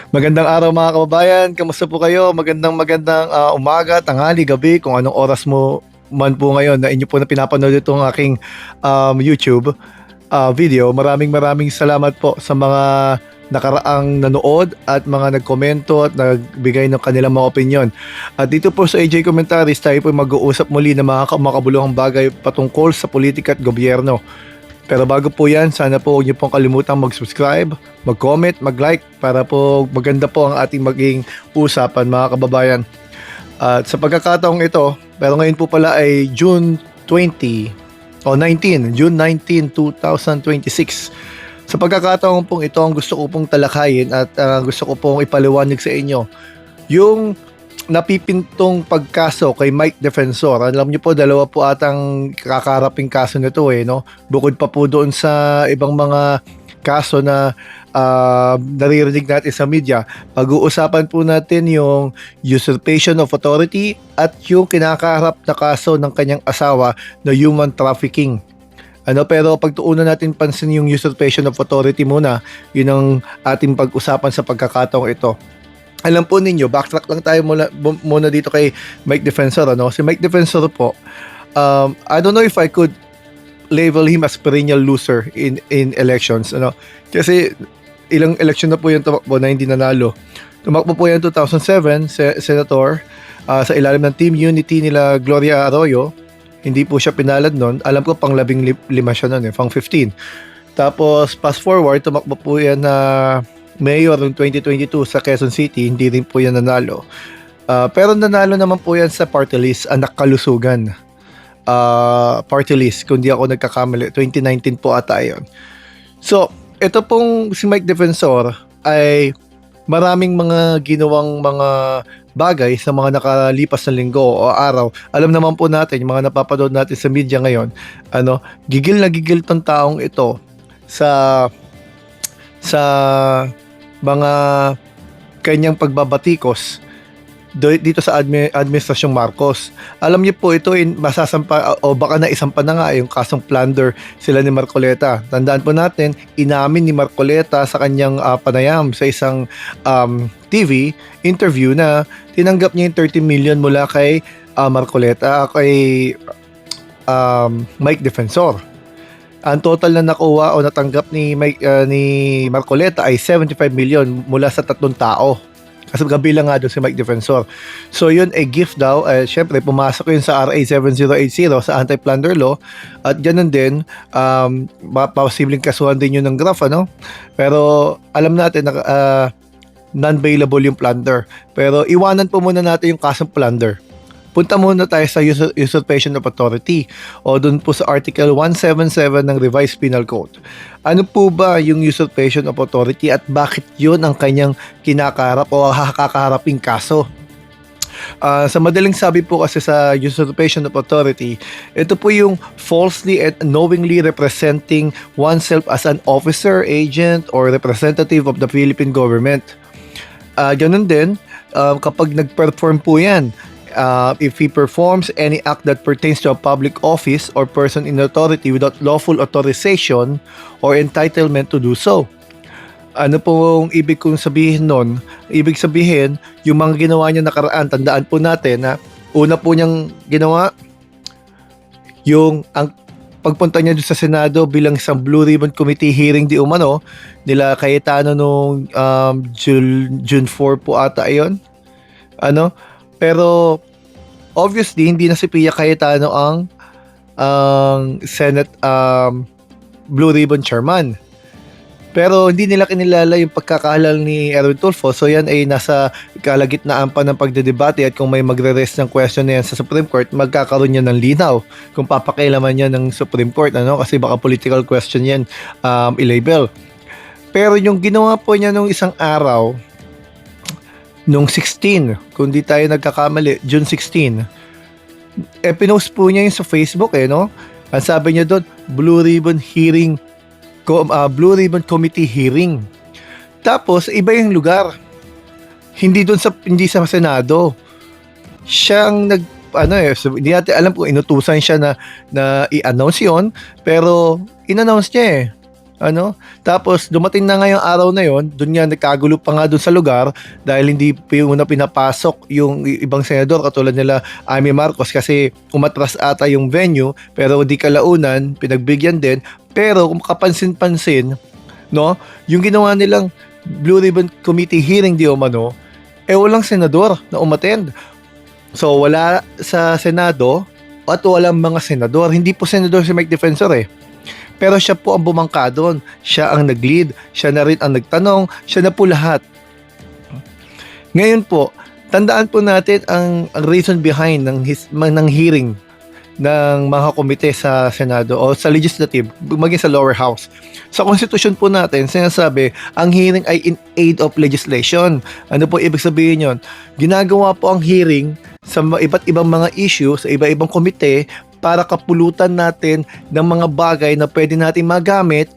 Magandang araw mga kababayan, kamusta po kayo? Magandang umaga, tanghali, gabi, kung anong oras mo man po ngayon na inyo po na pinapanood itong aking YouTube video. Maraming salamat po sa mga nakaraang nanood at mga nagkomento at nagbigay ng kanilang mga opinion. At dito po sa AJ Commentaries, tayo po mag-uusap muli ng mga makabuluhang bagay patungkol sa politika at gobyerno. Pero bago po yan, sana po huwag niyo pong kalimutang mag-subscribe, mag-comment, mag-like para po maganda po ang ating maging usapan mga kababayan. At sa pagkakataong ito, pero ngayon po pala ay June 19, 2026. Sa pagkakataong pong ito, ang gusto ko pong talakayin at gusto ko pong ipaliwanag sa inyo yung napipintong pagkaso kay Mike Defensor. Alam niyo po, dalawa po atang kakaraping kaso nito no? Bukod pa po doon sa ibang mga kaso na naririnig natin sa media, pag-uusapan po natin yung usurpation of authority at yung kinakaharap na kaso ng kanyang asawa na human trafficking. Pero pagtuunan natin pansin yung usurpation of authority muna, yun ang ating pag-usapan sa pagkakataong ito. Alam po ninyo, backtrack lang tayo muna dito kay Mike Defensor. Si Mike Defensor po, I don't know if I could label him as perennial loser in elections. Kasi ilang election na po yung tumakbo na hindi nanalo. Tumakbo po yan 2007, senator, sa ilalim ng Team Unity nila Gloria Arroyo. Hindi po siya pinalad nun. Alam ko pang 15 siya nun, pang 15. Tapos fast forward, tumakbo po yan na mayor ng 2022 sa Quezon City, hindi rin po yan nanalo. Pero nanalo naman po yan sa party list, anak kalusugan. Party list, kung di ako nagkakamali, 2019 po ata yun. So, ito pong si Mike Defensor ay maraming mga ginawang mga bagay sa mga nakalipas na linggo o araw. Alam naman po natin, yung mga napapanood natin sa media ngayon, gigil na gigil tong taong ito sa mga kanyang pagbabatikos dito sa administrasyong Marcos. Alam niyo po ito masasampa o baka na isampa na nga yung kasong plunder sila ni Marcoleta. Tandaan po natin, inamin ni Marcoleta sa kanyang panayam sa isang TV interview na tinanggap niya yung 30 million mula kay Marcoleta, kay Mike Defensor. Ang total na nakuha o natanggap ni Marcoleta ay 75 million mula sa 3 tao. Kasi kabilang nga doon si Mike Defensor. So yun ay gift daw. Syempre pumasok yun sa RA 7080 sa anti-plunder law. At ganun din, posibleng kasuhan din yun ng graph. Pero alam natin na non-bailable yung plunder. Pero iwanan po muna natin yung kasong plunder. Punta muna tayo sa usurpation of authority o dun po sa Article 177 ng Revised Penal Code. Ano po ba yung usurpation of authority at bakit yun ang kanyang kinakaharap o kakaharaping kaso? Sa madaling sabi po kasi sa usurpation of authority, ito po yung falsely and knowingly representing oneself as an officer, agent, or representative of the Philippine government. Ganun din, kapag nag-perform po yan, if he performs any act that pertains to a public office or person in authority without lawful authorization or entitlement to do so. Ano pong ibig kong sabihin nun? Ibig sabihin, yung mga ginawa niya nakaraan, tandaan po natin na una po niyang ginawa, yung ang pagpunta niya sa Senado bilang isang Blue Ribbon Committee hearing di umano, nila Cayetano nung June 4 po ata yun. Pero obviously hindi na si Pia Cayetano ang Senate Blue Ribbon Chairman. Pero hindi nila kinilala yung pagkakahalal ni Erwin Tulfo. So yan ay nasa kalagitnaan pa ng pagdedebate at kung may magre-rest ng question na yan sa Supreme Court, magkakaroon niya ng linaw kung papakailaman niya ng Supreme Court. Kasi baka political question yan i-label. Pero yung ginawa po niya nung isang araw, nung 16, kung di tayo nagkakamali, June 16, pinost po niya yun sa Facebook Ang sabi niya doon, Blue Ribbon Committee hearing. Tapos iba yung lugar. Hindi sa Senado. Siya ang hindi natin alam kung inutusan siya na i-announce yun, pero in-announce niya Tapos dumating na ngayong araw na yon, doon nga nagkagulo pa nga doon sa lugar dahil hindi una pinapasok yung ibang senador katulad nila Amy Marcos kasi umatras ata yung venue pero di kalaunan pinagbigyan din. Pero kung kapansin-pansin, no, yung ginawa nilang Blue Ribbon Committee hearing di umano, walang senador na umattend. So wala sa Senado at walang mga senador. Hindi po senador si Mike Defensor Pero siya po ang bumangka doon. Siya ang nag-lead. Siya na rin ang nagtanong. Siya na po lahat. Ngayon po, tandaan po natin ang reason behind ng hearing ng mga komite sa Senado o sa Legislative, maging sa lower house. Sa konstitusyon po natin, sinasabi, ang hearing ay in aid of legislation. Ano po ibig sabihin yon? Ginagawa po ang hearing sa iba't ibang mga issue, sa iba-ibang komite, para kapulutan natin ng mga bagay na pwede natin magamit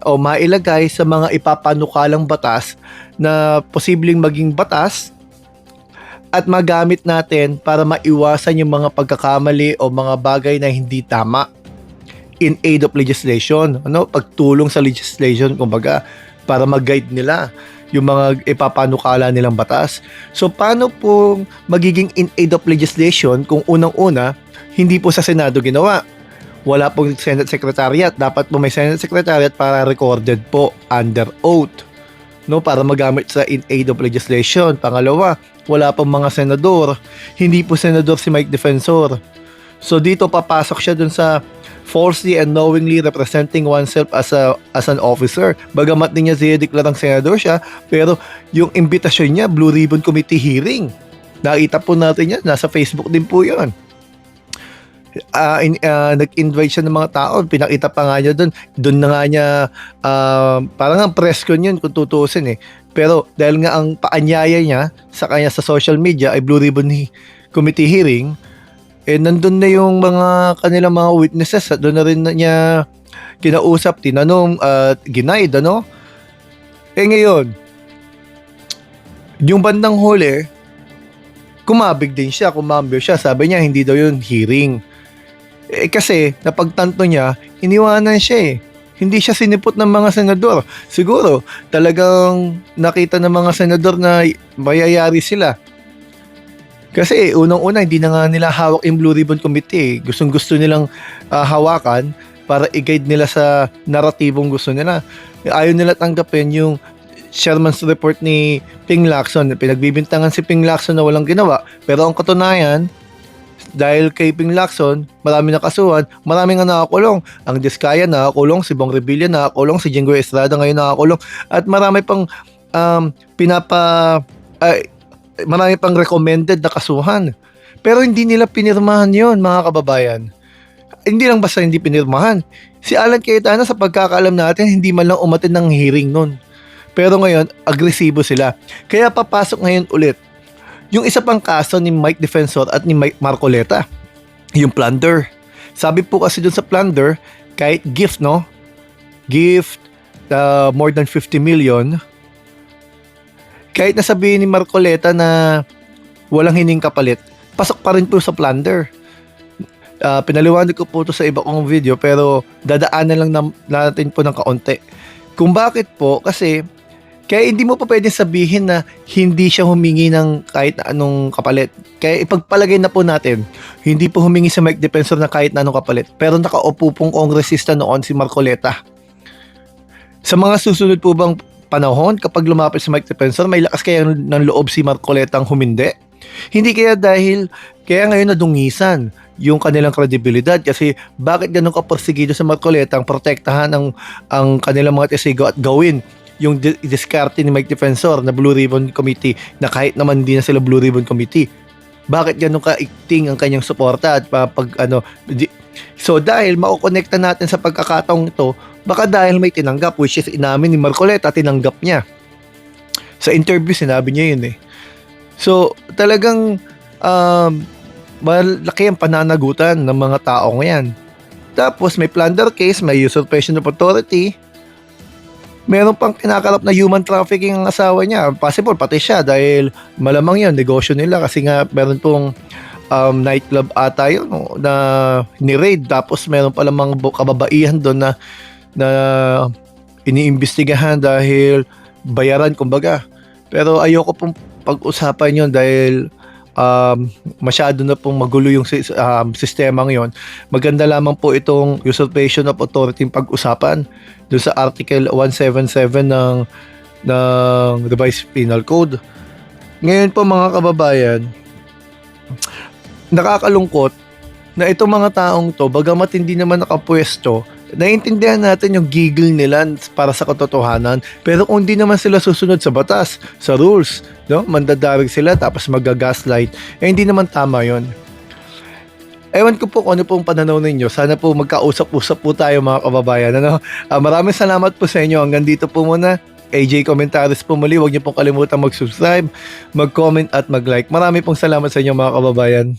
o mailagay sa mga ipapanukalang batas na posibleng maging batas at magamit natin para maiwasan yung mga pagkakamali o mga bagay na hindi tama in aid of legislation. Pagtulong sa legislation, kumbaga, para mag-guide nila yung mga ipapanukala nilang batas. So, paano po magiging in aid of legislation kung unang-una, hindi po sa Senado ginawa? Wala pong Senate Secretariat. Dapat po may Senate Secretariat para recorded po under oath, para magamit sa in aid of legislation. Pangalawa, wala pong mga senador. Hindi po senador si Mike Defensor. So, dito papasok siya dun sa falsely and knowingly representing oneself as an officer. Bagamat din niya deklarang senador siya, pero yung imbitasyon niya, Blue Ribbon Committee hearing. Nakita po natin yan, nasa Facebook din po yun. Nag-invite siya ng mga tao, pinakita pa nga niya doon na nga niya, parang ang press con yun kung tutuusin Pero dahil nga ang paanyaya niya sa kanya sa social media ay Blue Ribbon Committee hearing, nandun na yung mga kanilang mga witnesses, doon na rin niya kinausap, tinanong, ginaid, ngayon, yung bandang huli, kumambyo siya, sabi niya hindi daw yun hearing. Kasi napagtanto niya, iniwanan siya Hindi siya sinipot ng mga senador. Siguro, talagang nakita ng mga senador na mayayari sila. Kasi unang-una, hindi na nga nila hawak yung Blue Ribbon Committee. Gustong-gusto nilang hawakan para i-guide nila sa naratibong gusto nila. Ayaw nila tanggapin yung Chairman's report ni Ping Lacson. Pinagbibintangan si Ping Lacson na walang ginawa. Pero ang katunayan, dahil kay Ping Lacson, marami nakasuhan, marami nga nakakulong. Ang Diskaya nakakulong, si Bong Revilla nakakulong, si Jinggoy Estrada ngayon nakakulong, at marami pang marami pang recommended na kasuhan. Pero hindi nila pinirmahan yon, mga kababayan. Hindi lang basta hindi pinirmahan. Si Alan Cayetano, sa pagkakaalam natin, hindi man lang umattend ng hearing nun. Pero ngayon, agresibo sila. Kaya papasok ngayon ulit yung isa pang kaso ni Mike Defensor at ni Mike Marcoleta, yung plunder. Sabi po kasi dun sa plunder, kahit gift, more than 50 million, kahit nasabihin ni Marcoleta na walang hining kapalit, pasok pa rin po sa plunder. Pinaliwanag ko po ito sa iba kong video, pero dadaanan lang natin po ng kaunti. Kung bakit po, kasi kaya hindi mo pa pwedeng sabihin na hindi siya humingi ng kahit na anong kapalit. Kaya ipagpalagay na po natin, hindi po humingi si Mike Defensor na kahit na anong kapalit. Pero nakaupo pong kongresista noon si Marcoleta. Sa mga susunod po bang panahon, kapag lumapit si Mike Defensor, may lakas kaya ng loob si Marcoleta ang humindi? Hindi kaya ngayon nadungisan yung kanilang kredibilidad, kasi bakit ganun kaporsigido sa Marcoleta ang protektahan ang kanilang mga testigo at gawin yung diskarte ni Mike Defensor na Blue Ribbon Committee na kahit naman hindi na sila Blue Ribbon Committee. Bakit ganun kaigting ang kanyang suporta at so dahil makukonekta natin sa pagkakataong ito, baka dahil may tinanggap, which is inamin ni Marcoleta, tinanggap niya. Sa interview sinabi niya yun So talagang malaki ang pananagutan ng mga tao ngayon. Tapos may plunder case, may usurpation of authority. Meron pang kinakalap na human trafficking ang asawa niya. Possible pati siya dahil malamang yun, negosyo nila, kasi nga meron pong nightclub ata yun na ni-raid. Tapos meron palang mga kababaihan doon na iniimbestigahan dahil bayaran kumbaga. Pero ayoko pong pag-usapan 'yon dahil, masyado na pong magulo yung sistemang 'yon. Maganda lamang po itong usurpation of authority yung pag-usapan do'n sa Article 177 ng Revised Penal Code. Ngayon po mga kababayan, nakakalungkot na itong mga taong 'to bagamat hindi naman nakapuwesto, naiintindihan natin yung giggle nila para sa katotohanan. Pero kung hindi naman sila susunod sa batas, sa rules, 'no, mandadarig sila tapos magga-gaslight, eh hindi naman tama 'yon. Ewan ko po kung ano pong pananaw ninyo. Sana po magkausap-usap po tayo mga kababayan, ano? Maraming salamat po sa inyo. Hanggang dito po muna. AJ Commentaries po muli. Huwag niyo pong kalimutan mag-subscribe, mag-comment at mag-like. Marami pong salamat sa inyo mga kababayan.